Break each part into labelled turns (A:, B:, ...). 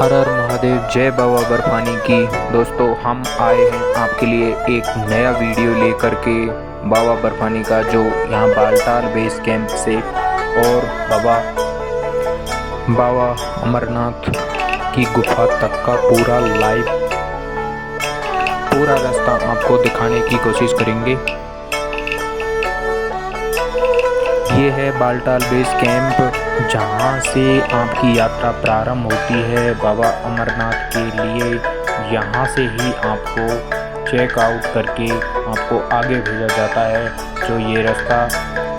A: हर हर महादेव, जय बाबा बर्फानी की। दोस्तों, हम आए हैं आपके लिए एक नया वीडियो लेकर के बाबा बर्फानी का, जो यहाँ बालटाल बेस कैंप से और बाबा अमरनाथ की गुफा तक का पूरा रास्ता आपको दिखाने की कोशिश करेंगे। ये है बालटाल बेस कैंप, जहाँ से आपकी यात्रा प्रारंभ होती है बाबा अमरनाथ के लिए। यहाँ से ही आपको चेक आउट करके आपको आगे भेजा जाता है। जो ये रास्ता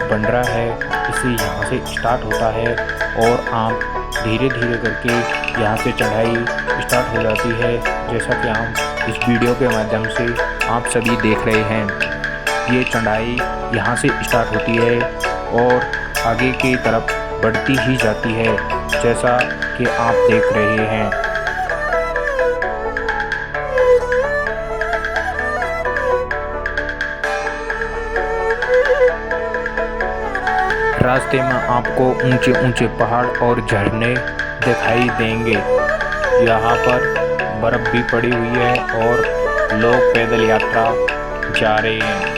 A: बन रहा है, इसे यहाँ से स्टार्ट होता है और आप धीरे धीरे करके यहाँ से चढ़ाई स्टार्ट हो जाती है, जैसा कि हम इस वीडियो के माध्यम से आप सभी देख रहे हैं। ये चढ़ाई यहाँ से स्टार्ट होती है और आगे की तरफ बढ़ती ही जाती है, जैसा कि आप देख रहे हैं। रास्ते में आपको ऊंचे ऊंचे पहाड़ और झरने दिखाई देंगे। यहाँ पर बर्फ़ भी पड़ी हुई है और लोग पैदल यात्रा जा रहे हैं।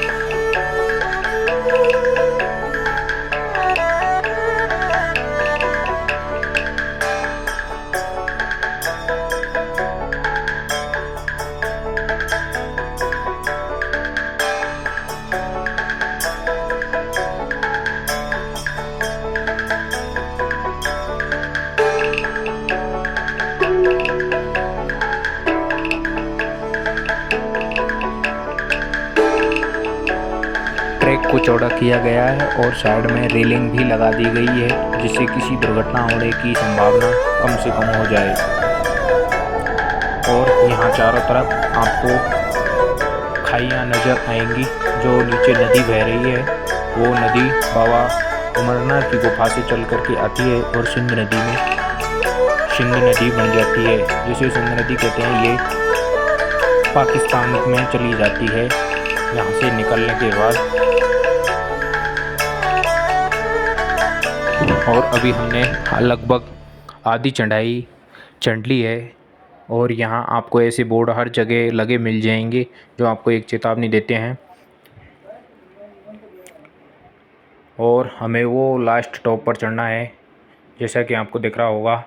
A: ट्रैक को चौड़ा किया गया है और साइड में रेलिंग भी लगा दी गई है, जिससे किसी दुर्घटना होने की संभावना कम से कम हो जाए। और यहाँ चारों तरफ आपको खाइयाँ नज़र आएंगी। जो नीचे नदी बह रही है, वो नदी बाबा अमरनाथ की गुफा से चल करके आती है और सिंध नदी बन जाती है, जिसे सिंध नदी कहते हैं। ये पाकिस्तान में चली जाती है यहाँ से निकलने के बाद। और अभी हमने लगभग आधी चढ़ाई चढ़ ली है और यहाँ आपको ऐसे बोर्ड हर जगह लगे मिल जाएंगे, जो आपको एक चेतावनी देते हैं। और हमें वो लास्ट टॉप पर चढ़ना है, जैसा कि आपको दिख रहा होगा।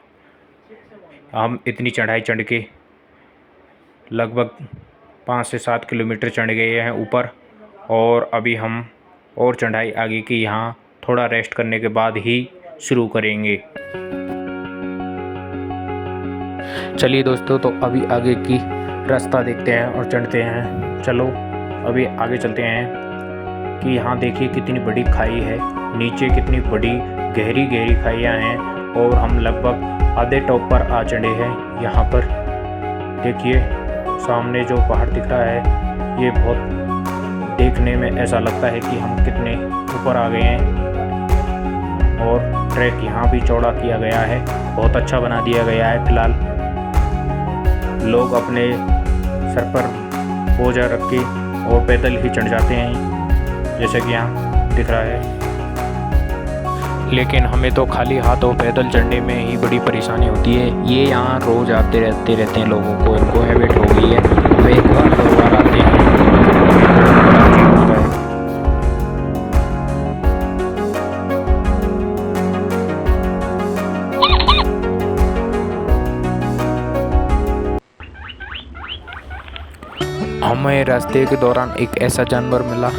A: हम इतनी चढ़ाई चढ़ के लगभग 5 से 7 किलोमीटर चढ़ गए हैं ऊपर, और अभी हम और चढ़ाई आगे की यहाँ थोड़ा रेस्ट करने के बाद ही शुरू करेंगे। चलिए दोस्तों, तो अभी आगे की रास्ता देखते हैं और चढ़ते हैं। चलो अभी आगे चलते हैं कि यहाँ देखिए कितनी बड़ी खाई है, नीचे कितनी बड़ी गहरी खाइयाँ हैं और हम लगभग आधे टॉप पर आ चढ़े हैं। यहाँ पर देखिए सामने जो पहाड़ दिख रहा है, ये बहुत देखने में ऐसा लगता है कि हम कितने ऊपर आ गए हैं। और ट्रैक यहाँ भी चौड़ा किया गया है, बहुत अच्छा बना दिया गया है। फिलहाल लोग अपने सर पर बोझा रख के और पैदल ही चढ़ जाते हैं, जैसे कि यहाँ दिख रहा है। लेकिन हमें तो खाली हाथों पैदल चढ़ने में ही बड़ी परेशानी होती है। ये यहाँ रोज़ आते रहते हैं लोगों को, इनको हैबिट हो गई है। वे एक बार 2 बार आते हैं। हमें रास्ते के दौरान एक ऐसा जानवर मिला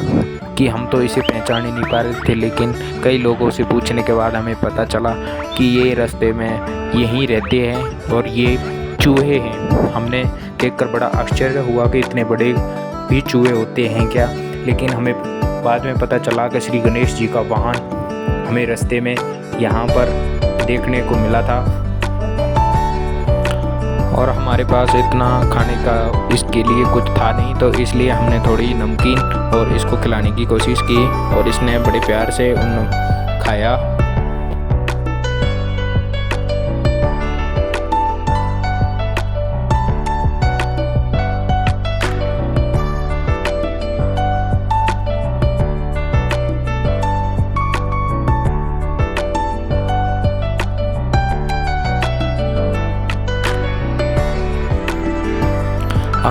A: कि हम तो इसे पहचान ही नहीं पा रहे थे, लेकिन कई लोगों से पूछने के बाद हमें पता चला कि ये रास्ते में यहीं रहते हैं और ये चूहे हैं। हमने देखकर बड़ा आश्चर्य हुआ कि इतने बड़े भी चूहे होते हैं क्या, लेकिन हमें बाद में पता चला कि श्री गणेश जी का वाहन हमें रास्ते में यहाँ पर देखने को मिला था। और हमारे पास इतना खाने का इसके लिए कुछ था नहीं, तो इसलिए हमने थोड़ी नमकीन और इसको खिलाने की कोशिश की और इसने बड़े प्यार से उन खाया।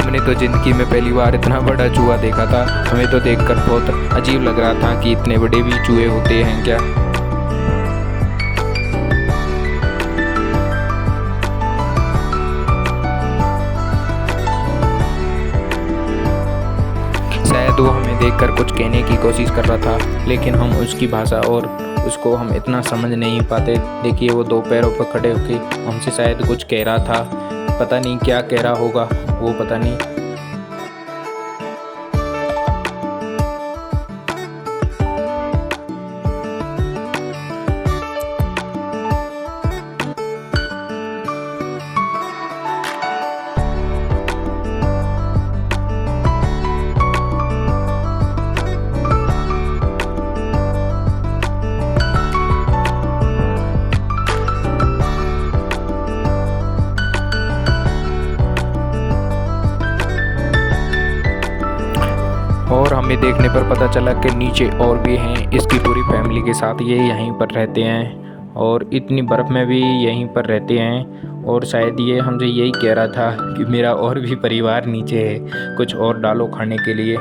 B: हमने तो ज़िंदगी में पहली बार इतना बड़ा चूहा देखा था। हमें तो देखकर बहुत अजीब लग रहा था कि इतने बड़े भी चूहे होते हैं क्या। शायद वो हमें देखकर कुछ कहने की कोशिश कर रहा था, लेकिन हम उसकी भाषा और उसको हम इतना समझ नहीं पाते। देखिए वो दो पैरों पर खड़े होकर हमसे शायद कुछ कह रहा था, पता नहीं क्या कह रहा होगा वो, पता नहीं। और हमें देखने पर पता चला कि नीचे और भी हैं, इसकी पूरी फैमिली के साथ ये यहीं पर रहते हैं और इतनी बर्फ़ में भी यहीं पर रहते हैं। और शायद ये हमसे यही कह रहा था कि मेरा और भी परिवार नीचे है, कुछ और डालो खाने के लिए।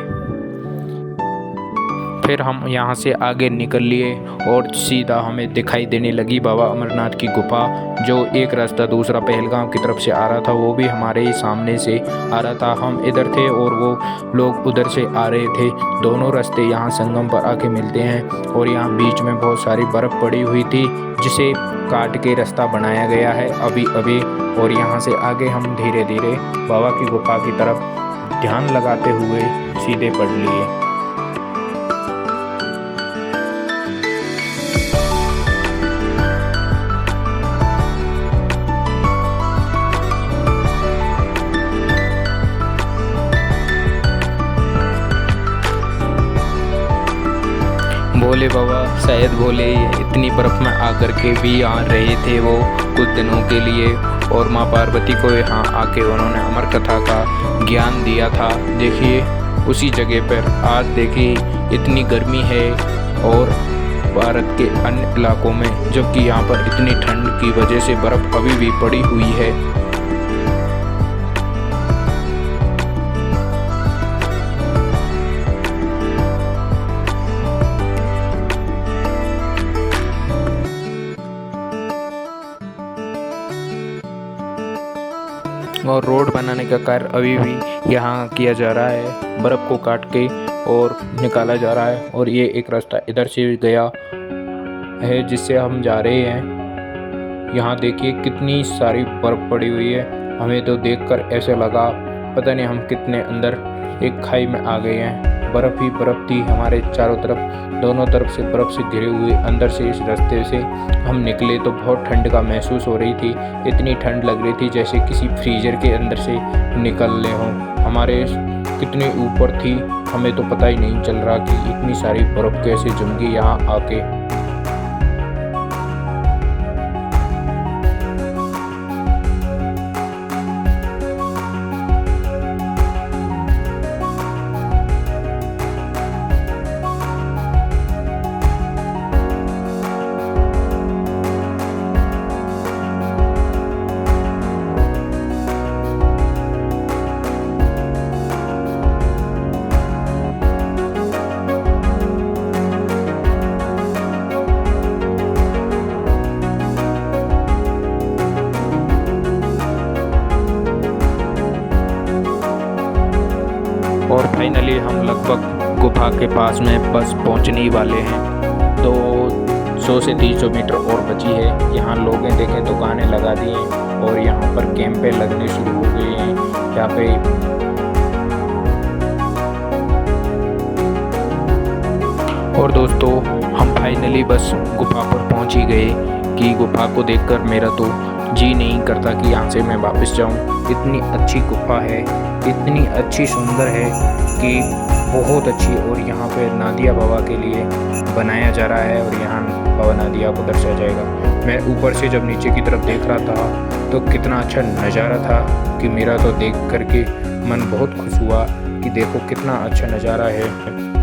B: फिर हम यहाँ से आगे निकल लिए और सीधा हमें दिखाई देने लगी बाबा अमरनाथ की गुफा। जो एक रास्ता दूसरा पहलगाम की तरफ से आ रहा था वो भी हमारे ही सामने से आ रहा था। हम इधर थे और वो लोग उधर से आ रहे थे। दोनों रास्ते यहाँ संगम पर आके मिलते हैं और यहाँ बीच में बहुत सारी बर्फ़ पड़ी हुई थी जिसे काट के रास्ता बनाया गया है अभी अभी। और यहाँ से आगे हम धीरे धीरे बाबा की गुफा की तरफ ध्यान लगाते हुए सीधे बढ़ लिए। भोले बाबा शायद भोले इतनी बर्फ़ में आकर के भी यहाँ रहे थे वो कुछ दिनों के लिए, और माँ पार्वती को यहाँ आके उन्होंने अमर कथा का ज्ञान दिया था। देखिए उसी जगह पर आज देखिए इतनी गर्मी है और भारत के अन्य इलाकों में, जबकि यहाँ पर इतनी ठंड की वजह से बर्फ़ अभी भी पड़ी हुई है। और रोड बनाने का कार्य अभी भी यहाँ किया जा रहा है, बर्फ़ को काट के और निकाला जा रहा है। और ये एक रास्ता इधर से गया है जिससे हम जा रहे हैं। यहाँ देखिए कितनी सारी बर्फ़ पड़ी हुई है। हमें तो देखकर ऐसे लगा पता नहीं हम कितने अंदर एक खाई में आ गए हैं। बर्फ़ ही बर्फ़ थी हमारे चारों तरफ, दोनों तरफ से बर्फ़ से घिरे हुए। अंदर से इस रास्ते से हम निकले तो बहुत ठंड का महसूस हो रही थी। इतनी ठंड लग रही थी जैसे किसी फ्रीजर के अंदर से निकल रहे हों। हमारे कितने ऊपर थी हमें तो पता ही नहीं चल रहा कि इतनी सारी बर्फ़ कैसे जम गई यहाँ आके। और फाइनली हम लगभग गुफा के पास में बस पहुंचने ही वाले हैं। तो 100 से 300 मीटर और बची है। यहाँ लोगों देखें दुकानें लगा दी हैं और यहाँ पर कैंपें लगने शुरू हो गई हैं। यहाँ पे और दोस्तों हम फाइनली बस गुफा पर पहुंच ही गए कि गुफा को देखकर मेरा तो जी नहीं करता कि यहाँ से मैं वापस जाऊँ। इतनी अच्छी गुफा है, इतनी अच्छी सुंदर है कि बहुत अच्छी। और यहाँ पे नादिया बाबा के लिए बनाया जा रहा है और यहाँ बाबा नादिया को दर्शाया जाएगा। मैं ऊपर से जब नीचे की तरफ देख रहा था तो कितना अच्छा नज़ारा था कि मेरा तो देख करके मन बहुत खुश हुआ कि देखो कितना अच्छा नज़ारा है।